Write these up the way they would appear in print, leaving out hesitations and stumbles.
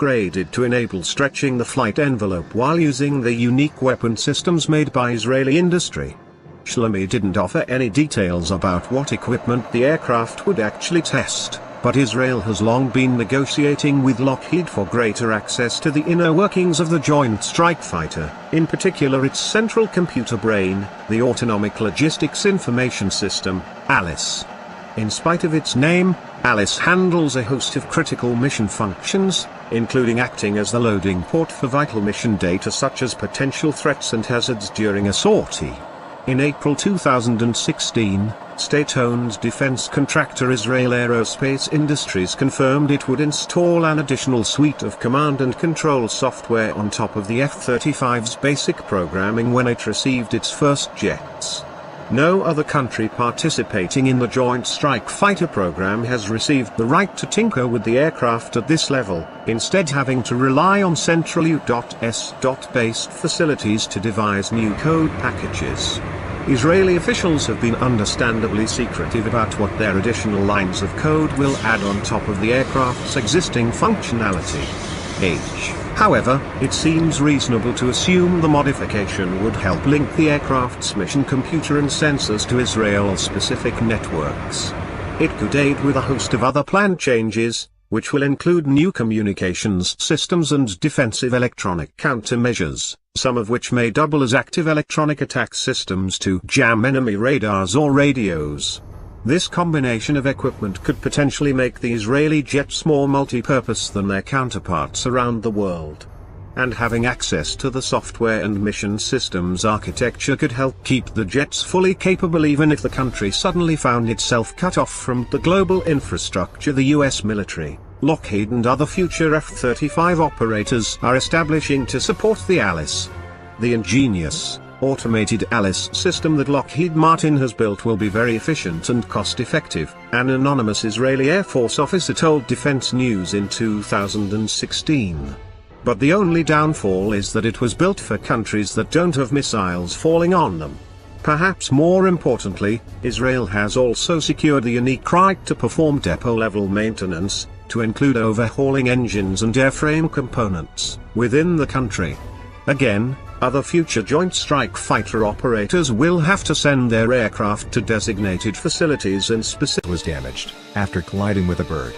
upgraded to enable stretching the flight envelope while using the unique weapon systems made by Israeli industry. Shlomi didn't offer any details about what equipment the aircraft would actually test, but Israel has long been negotiating with Lockheed for greater access to the inner workings of the Joint Strike Fighter, in particular its central computer brain, the Autonomic Logistics Information System, ALICE. In spite of its name, ALICE handles a host of critical mission functions, including acting as the loading port for vital mission data such as potential threats and hazards during a sortie. In April 2016, state-owned defense contractor Israel Aerospace Industries confirmed it would install an additional suite of command and control software on top of the F-35's basic programming when it received its first jets. No other country participating in the Joint Strike Fighter program has received the right to tinker with the aircraft at this level, instead having to rely on central U.S.-based facilities to devise new code packages. Israeli officials have been understandably secretive about what their additional lines of code will add on top of the aircraft's existing functionality. However, it seems reasonable to assume the modification would help link the aircraft's mission computer and sensors to Israel-specific networks. It could aid with a host of other planned changes, which will include new communications systems and defensive electronic countermeasures, some of which may double as active electronic attack systems to jam enemy radars or radios. This combination of equipment could potentially make the Israeli jets more multi-purpose than their counterparts around the world. And having access to the software and mission systems architecture could help keep the jets fully capable even if the country suddenly found itself cut off from the global infrastructure the US military, Lockheed and other future F-35 operators are establishing to support the ALICE. The ingenious, automated ALICE system that Lockheed Martin has built will be very efficient and cost-effective, an anonymous Israeli Air Force officer told Defense News in 2016. But the only downfall is that it was built for countries that don't have missiles falling on them. Perhaps more importantly, Israel has also secured the unique right to perform depot-level maintenance, to include overhauling engines and airframe components, within the country. Again, other future Joint Strike Fighter operators will have to send their aircraft to designated facilities and was damaged after colliding with a bird.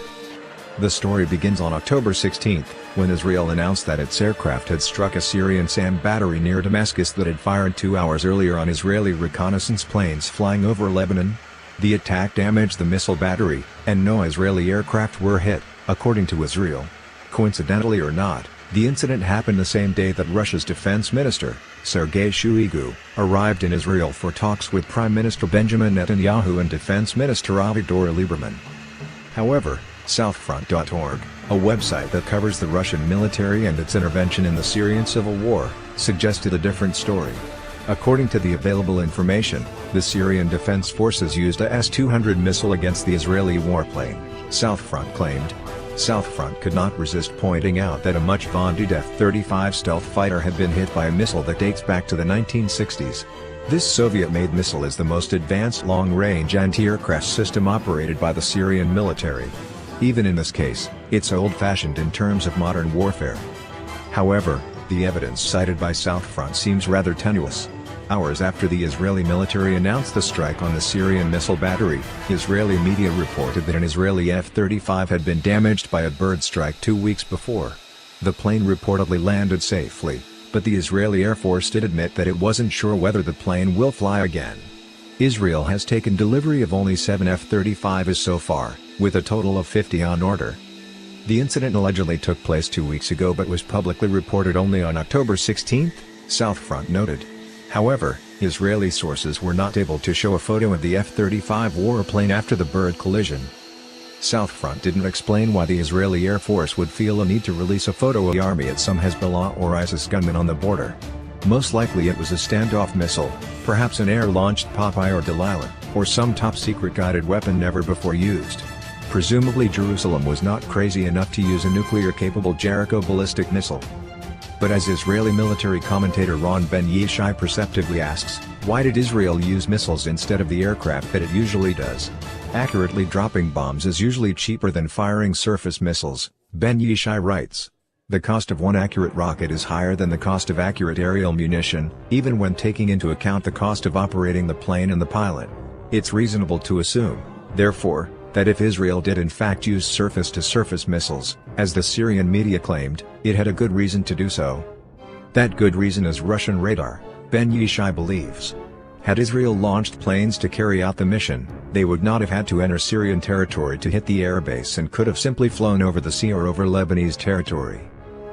The story begins on October 16, when Israel announced that its aircraft had struck a Syrian SAM battery near Damascus that had fired 2 hours earlier on Israeli reconnaissance planes flying over Lebanon. The attack damaged the missile battery, and no Israeli aircraft were hit, according to Israel. Coincidentally or not, the incident happened the same day that Russia's defense minister, Sergei Shoigu, arrived in Israel for talks with Prime Minister Benjamin Netanyahu and Defense Minister Avigdor Lieberman. However, Southfront.org, a website that covers the Russian military and its intervention in the Syrian civil war, suggested a different story. According to the available information, the Syrian Defense Forces used a S-300 missile against the Israeli warplane, Southfront claimed. Southfront could not resist pointing out that a much-vaunted F-35 stealth fighter had been hit by a missile that dates back to the 1960s. This Soviet-made missile is the most advanced long-range anti-aircraft system operated by the Syrian military. Even in this case, it's old-fashioned in terms of modern warfare. However, the evidence cited by Southfront seems rather tenuous. Hours after the Israeli military announced the strike on the Syrian missile battery, Israeli media reported that an Israeli F-35 had been damaged by a bird strike 2 weeks before. The plane reportedly landed safely, but the Israeli Air Force did admit that it wasn't sure whether the plane will fly again. Israel has taken delivery of only 7 F-35s so far, with a total of 50 on order. The incident allegedly took place 2 weeks ago but was publicly reported only on October 16, Southfront noted. However, Israeli sources were not able to show a photo of the F-35 warplane after the bird collision. Southfront didn't explain why the Israeli Air Force would feel a need to release a photo of the army at some Hezbollah or ISIS gunmen on the border. Most likely it was a standoff missile, perhaps an air-launched Popeye or Delilah, or some top-secret guided weapon never before used. Presumably Jerusalem was not crazy enough to use a nuclear-capable Jericho ballistic missile. But as Israeli military commentator Ron Ben Yishai perceptively asks, why did Israel use missiles instead of the aircraft that it usually does? Accurately dropping bombs is usually cheaper than firing surface missiles, Ben Yishai writes. The cost of one accurate rocket is higher than the cost of accurate aerial munition, even when taking into account the cost of operating the plane and the pilot. It's reasonable to assume, therefore, that if Israel did in fact use surface-to-surface missiles, as the Syrian media claimed, it had a good reason to do so. That good reason is Russian radar, Ben Yishai believes. Had Israel launched planes to carry out the mission, they would not have had to enter Syrian territory to hit the airbase and could have simply flown over the sea or over Lebanese territory.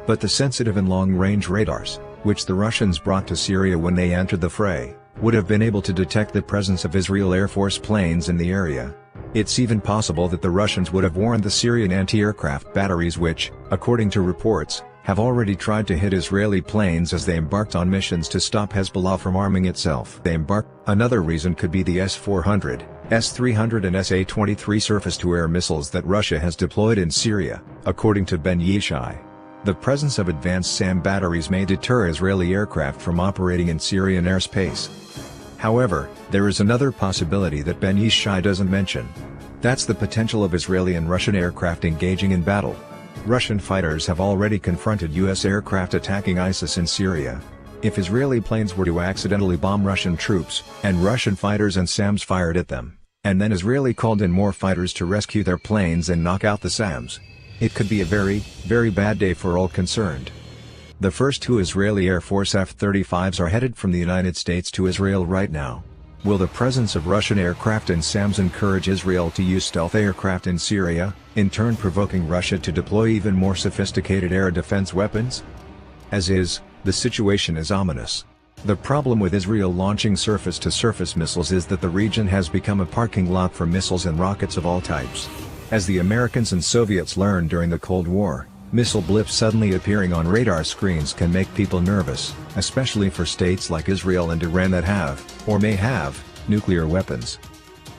But the sensitive and long-range radars, which the Russians brought to Syria when they entered the fray, would have been able to detect the presence of Israel Air Force planes in the area. It's even possible that the Russians would have warned the Syrian anti-aircraft batteries which, according to reports, have already tried to hit Israeli planes as they embarked on missions to stop Hezbollah from arming itself. Another reason could be the S-400, S-300 and Sa-23 surface-to-air missiles that Russia has deployed in Syria, according to Ben Yishai. The presence of advanced SAM batteries may deter Israeli aircraft from operating in Syrian airspace. However, there is another possibility that Ben Yishai doesn't mention. That's the potential of Israeli and Russian aircraft engaging in battle. Russian fighters have already confronted U.S. aircraft attacking ISIS in Syria. If Israeli planes were to accidentally bomb Russian troops, and Russian fighters and SAMs fired at them, and then Israeli called in more fighters to rescue their planes and knock out the SAMs, it could be a very, very bad day for all concerned. The first 2 Israeli Air Force F-35s are headed from the United States to Israel right now. Will the presence of Russian aircraft and SAMs encourage Israel to use stealth aircraft in Syria, in turn provoking Russia to deploy even more sophisticated air defense weapons? As is, the situation is ominous. The problem with Israel launching surface-to-surface missiles is that the region has become a parking lot for missiles and rockets of all types. As the Americans and Soviets learned during the Cold War, missile blips suddenly appearing on radar screens can make people nervous, especially for states like Israel and Iran that have, or may have, nuclear weapons.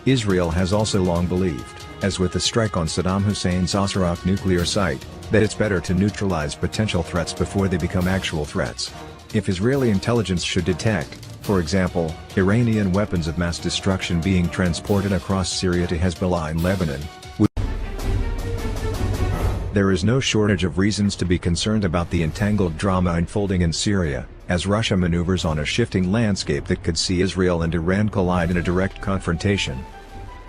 Israel has also long believed, as with the strike on Saddam Hussein's Assarak nuclear site, that it's better to neutralize potential threats before they become actual threats. If Israeli intelligence should detect, for example, Iranian weapons of mass destruction being transported across Syria to Hezbollah in Lebanon, there is no shortage of reasons to be concerned about the entangled drama unfolding in Syria, as Russia maneuvers on a shifting landscape that could see Israel and Iran collide in a direct confrontation.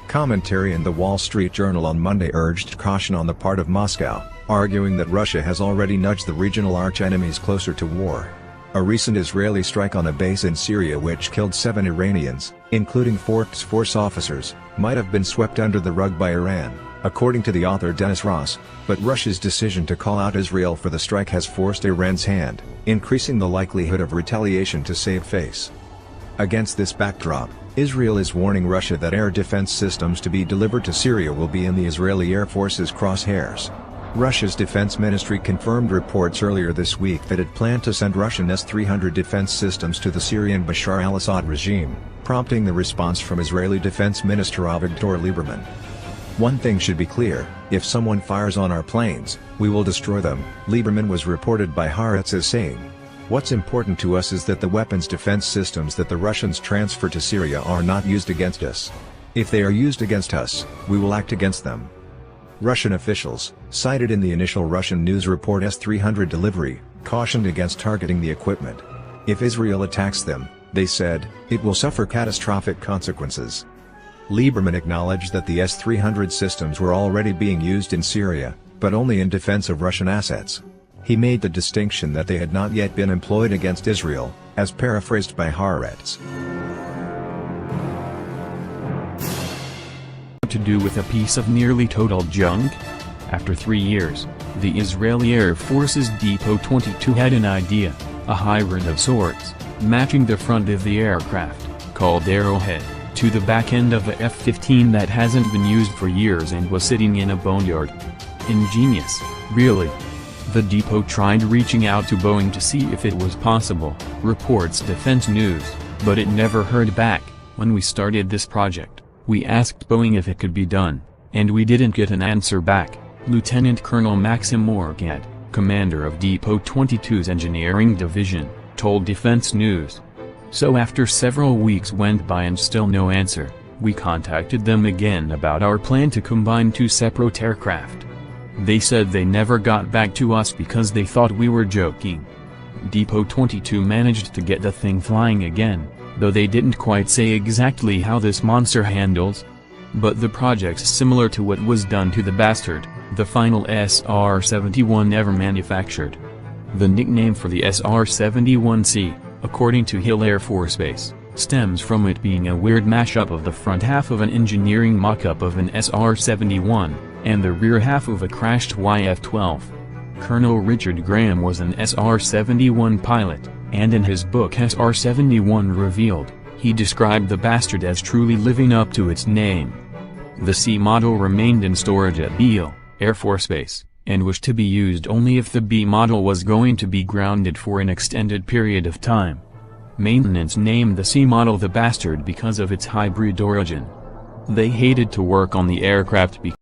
Commentary in the Wall Street Journal on Monday urged caution on the part of Moscow, arguing that Russia has already nudged the regional arch-enemies closer to war. A recent Israeli strike on a base in Syria which killed 7 Iranians, including 4 force officers, might have been swept under the rug by Iran, according to the author Dennis Ross, but Russia's decision to call out Israel for the strike has forced Iran's hand, increasing the likelihood of retaliation to save face. Against this backdrop, Israel is warning Russia that air defense systems to be delivered to Syria will be in the Israeli Air Force's crosshairs. Russia's defense ministry confirmed reports earlier this week that it planned to send Russian S-300 defense systems to the Syrian Bashar al-Assad regime, prompting the response from Israeli Defense Minister Avigdor Lieberman. One thing should be clear, if someone fires on our planes, we will destroy them, Lieberman was reported by Haaretz as saying. What's important to us is that the weapons defense systems that the Russians transfer to Syria are not used against us. If they are used against us, we will act against them. Russian officials, cited in the initial Russian news report S-300 delivery, cautioned against targeting the equipment. If Israel attacks them, they said, it will suffer catastrophic consequences. Lieberman acknowledged that the S-300 systems were already being used in Syria, but only in defense of Russian assets. He made the distinction that they had not yet been employed against Israel, as paraphrased by Haaretz. To do with a piece of nearly total junk? After 3 years, the Israeli Air Force's Depot 22 had an idea, a hybrid of sorts, matching the front of the aircraft, called Arrowhead, to the back end of a F-15 that hasn't been used for years and was sitting in a boneyard. Ingenious, really. The Depot tried reaching out to Boeing to see if it was possible, reports Defense News, but it never heard back. When we started this project, we asked Boeing if it could be done, and we didn't get an answer back, Lieutenant Colonel Maxim Morgat, commander of Depot 22's Engineering Division, told Defense News. So after several weeks went by and still no answer, we contacted them again about our plan to combine 2 separate aircraft. They said they never got back to us because they thought we were joking. Depot 22 managed to get the thing flying again, though they didn't quite say exactly how this monster handles. But the project's similar to what was done to the Bastard, the final SR-71 ever manufactured. The nickname for the SR-71C, according to Hill Air Force Base, stems from it being a weird mashup of the front half of an engineering mock-up of an SR-71, and the rear half of a crashed YF-12. Colonel Richard Graham was an SR-71 pilot, and in his book SR-71 Revealed, he described the Bastard as truly living up to its name. The C model remained in storage at Beale Air Force Base, and was to be used only if the B model was going to be grounded for an extended period of time. Maintenance named the C model the Bastard because of its hybrid origin. They hated to work on the aircraft because